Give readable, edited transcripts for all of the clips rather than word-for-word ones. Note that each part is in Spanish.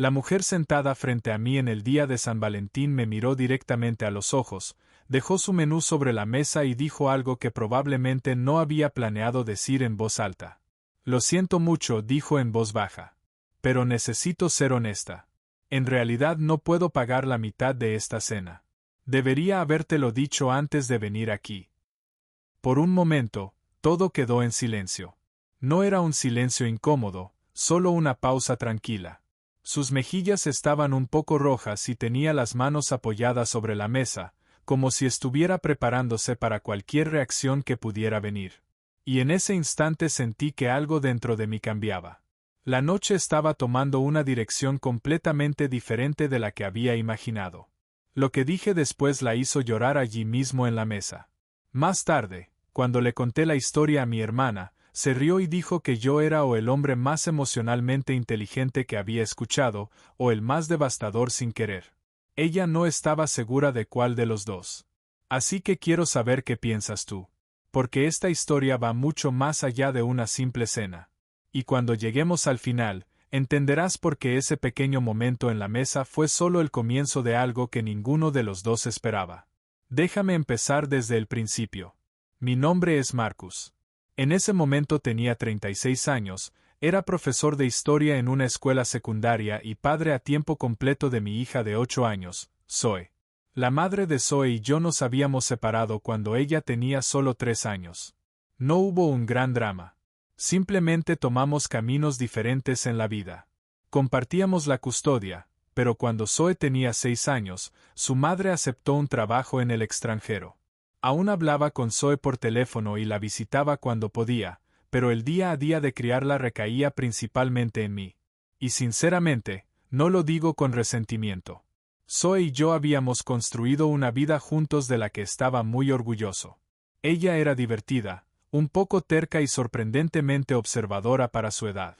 La mujer sentada frente a mí en el día de San Valentín me miró directamente a los ojos, dejó su menú sobre la mesa y dijo algo que probablemente no había planeado decir en voz alta. Lo siento mucho, dijo en voz baja. Pero necesito ser honesta. En realidad no puedo pagar la mitad de esta cena. Debería habértelo dicho antes de venir aquí. Por un momento, todo quedó en silencio. No era un silencio incómodo, solo una pausa tranquila. Sus mejillas estaban un poco rojas y tenía las manos apoyadas sobre la mesa, como si estuviera preparándose para cualquier reacción que pudiera venir. Y en ese instante sentí que algo dentro de mí cambiaba. La noche estaba tomando una dirección completamente diferente de la que había imaginado. Lo que dije después la hizo llorar allí mismo en la mesa. Más tarde, cuando le conté la historia a mi hermana, se rió y dijo que yo era o el hombre más emocionalmente inteligente que había escuchado, o el más devastador sin querer. Ella no estaba segura de cuál de los dos. Así que quiero saber qué piensas tú. Porque esta historia va mucho más allá de una simple cena. Y cuando lleguemos al final, entenderás por qué ese pequeño momento en la mesa fue solo el comienzo de algo que ninguno de los dos esperaba. Déjame empezar desde el principio. Mi nombre es Marcus. En ese momento tenía 36 años, era profesor de historia en una escuela secundaria y padre a tiempo completo de mi hija de 8 años, Zoe. La madre de Zoe y yo nos habíamos separado cuando ella tenía solo 3 años. No hubo un gran drama. Simplemente tomamos caminos diferentes en la vida. Compartíamos la custodia, pero cuando Zoe tenía 6 años, su madre aceptó un trabajo en el extranjero. Aún hablaba con Zoe por teléfono y la visitaba cuando podía, pero el día a día de criarla recaía principalmente en mí. Y sinceramente, no lo digo con resentimiento. Zoe y yo habíamos construido una vida juntos de la que estaba muy orgulloso. Ella era divertida, un poco terca y sorprendentemente observadora para su edad.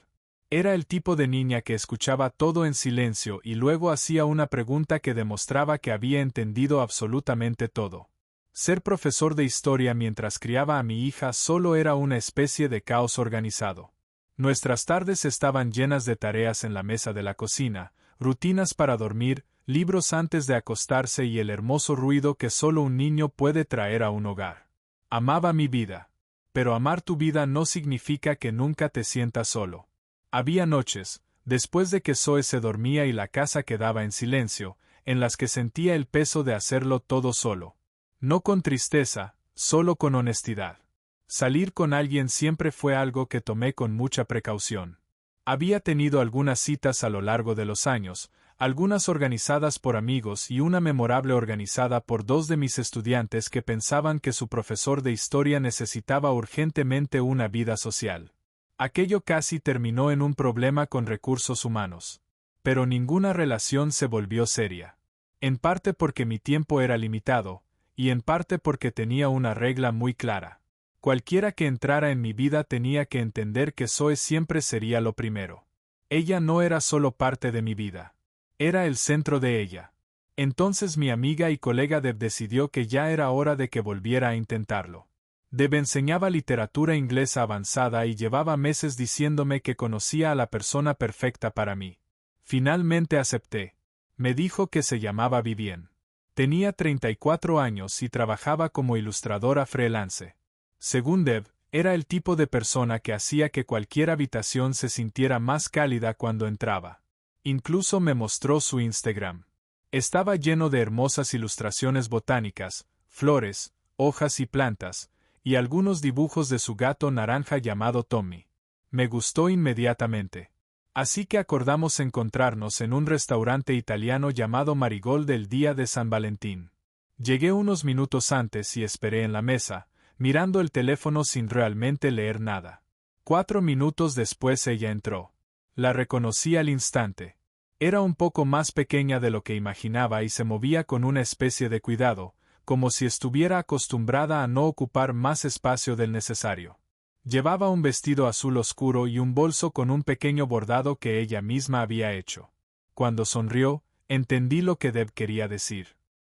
Era el tipo de niña que escuchaba todo en silencio y luego hacía una pregunta que demostraba que había entendido absolutamente todo. Ser profesor de historia mientras criaba a mi hija solo era una especie de caos organizado. Nuestras tardes estaban llenas de tareas en la mesa de la cocina, rutinas para dormir, libros antes de acostarse y el hermoso ruido que solo un niño puede traer a un hogar. Amaba mi vida. Pero amar tu vida no significa que nunca te sientas solo. Había noches, después de que Zoe se dormía y la casa quedaba en silencio, en las que sentía el peso de hacerlo todo solo. No con tristeza, solo con honestidad. Salir con alguien siempre fue algo que tomé con mucha precaución. Había tenido algunas citas a lo largo de los años, algunas organizadas por amigos y una memorable organizada por 2 de mis estudiantes que pensaban que su profesor de historia necesitaba urgentemente una vida social. Aquello casi terminó en un problema con recursos humanos. Pero ninguna relación se volvió seria. En parte porque mi tiempo era limitado, y en parte porque tenía una regla muy clara. Cualquiera que entrara en mi vida tenía que entender que Zoe siempre sería lo primero. Ella no era solo parte de mi vida. Era el centro de ella. Entonces mi amiga y colega Deb decidió que ya era hora de que volviera a intentarlo. Deb enseñaba literatura inglesa avanzada y llevaba meses diciéndome que conocía a la persona perfecta para mí. Finalmente acepté. Me dijo que se llamaba Vivien. Tenía 34 años y trabajaba como ilustradora freelance. Según Deb, era el tipo de persona que hacía que cualquier habitación se sintiera más cálida cuando entraba. Incluso me mostró su Instagram. Estaba lleno de hermosas ilustraciones botánicas, flores, hojas y plantas, y algunos dibujos de su gato naranja llamado Tommy. Me gustó inmediatamente. Así que acordamos encontrarnos en un restaurante italiano llamado Marigold el día de San Valentín. Llegué unos minutos antes y esperé en la mesa, mirando el teléfono sin realmente leer nada. 4 minutos después ella entró. La reconocí al instante. Era un poco más pequeña de lo que imaginaba y se movía con una especie de cuidado, como si estuviera acostumbrada a no ocupar más espacio del necesario. Llevaba un vestido azul oscuro y un bolso con un pequeño bordado que ella misma había hecho. Cuando sonrió, entendí lo que Deb quería decir.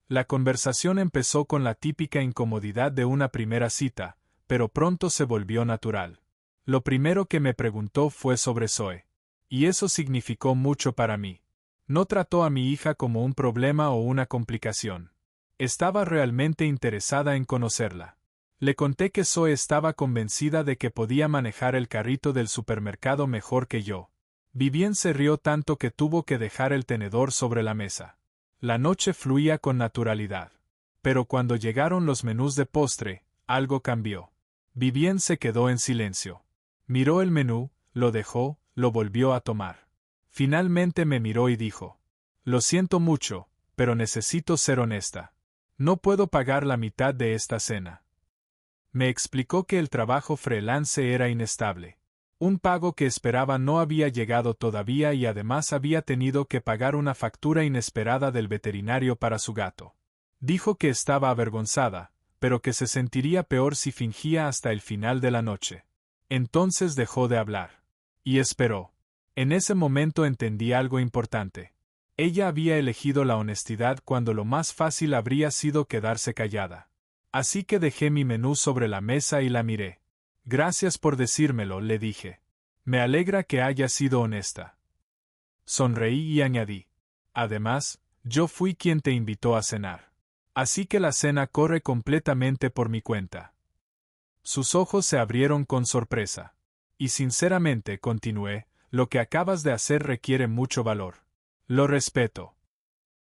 La conversación empezó con la típica incomodidad de una primera cita, pero pronto se volvió natural. Lo primero que me preguntó fue sobre Zoe. Y eso significó mucho para mí. No trató a mi hija como un problema o una complicación. Estaba realmente interesada en conocerla. Le conté que Zoe estaba convencida de que podía manejar el carrito del supermercado mejor que yo. Vivienne se rió tanto que tuvo que dejar el tenedor sobre la mesa. La noche fluía con naturalidad. Pero cuando llegaron los menús de postre, algo cambió. Vivienne se quedó en silencio. Miró el menú, lo dejó, lo volvió a tomar. Finalmente me miró y dijo: «Lo siento mucho, pero necesito ser honesta. No puedo pagar la mitad de esta cena». Me explicó que el trabajo freelance era inestable. Un pago que esperaba no había llegado todavía y además había tenido que pagar una factura inesperada del veterinario para su gato. Dijo que estaba avergonzada, pero que se sentiría peor si fingía hasta el final de la noche. Entonces dejó de hablar. Y esperó. En ese momento entendí algo importante. Ella había elegido la honestidad cuando lo más fácil habría sido quedarse callada. Así que dejé mi menú sobre la mesa y la miré. «Gracias por decírmelo», le dije. «Me alegra que hayas sido honesta». Sonreí y añadí: «Además, yo fui quien te invitó a cenar. Así que la cena corre completamente por mi cuenta». Sus ojos se abrieron con sorpresa. «Y sinceramente», continué, «lo que acabas de hacer requiere mucho valor. Lo respeto».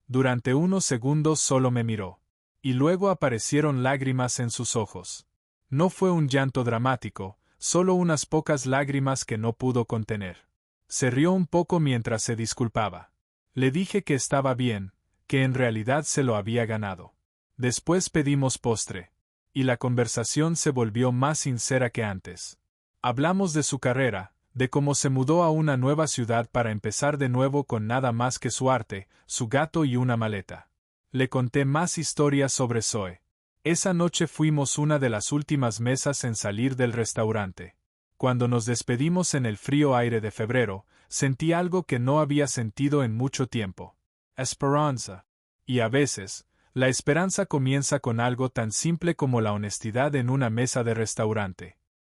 Durante unos segundos solo me miró. Y luego aparecieron lágrimas en sus ojos. No fue un llanto dramático, solo unas pocas lágrimas que no pudo contener. Se rió un poco mientras se disculpaba. Le dije que estaba bien, que en realidad se lo había ganado. Después pedimos postre. Y la conversación se volvió más sincera que antes. Hablamos de su carrera, de cómo se mudó a una nueva ciudad para empezar de nuevo con nada más que su arte, su gato y una maleta. Le conté más historias sobre Zoe. Esa noche fuimos una de las últimas mesas en salir del restaurante. Cuando nos despedimos en el frío aire de febrero, sentí algo que no había sentido en mucho tiempo. Esperanza. Y a veces, la esperanza comienza con algo tan simple como la honestidad en una mesa de restaurante.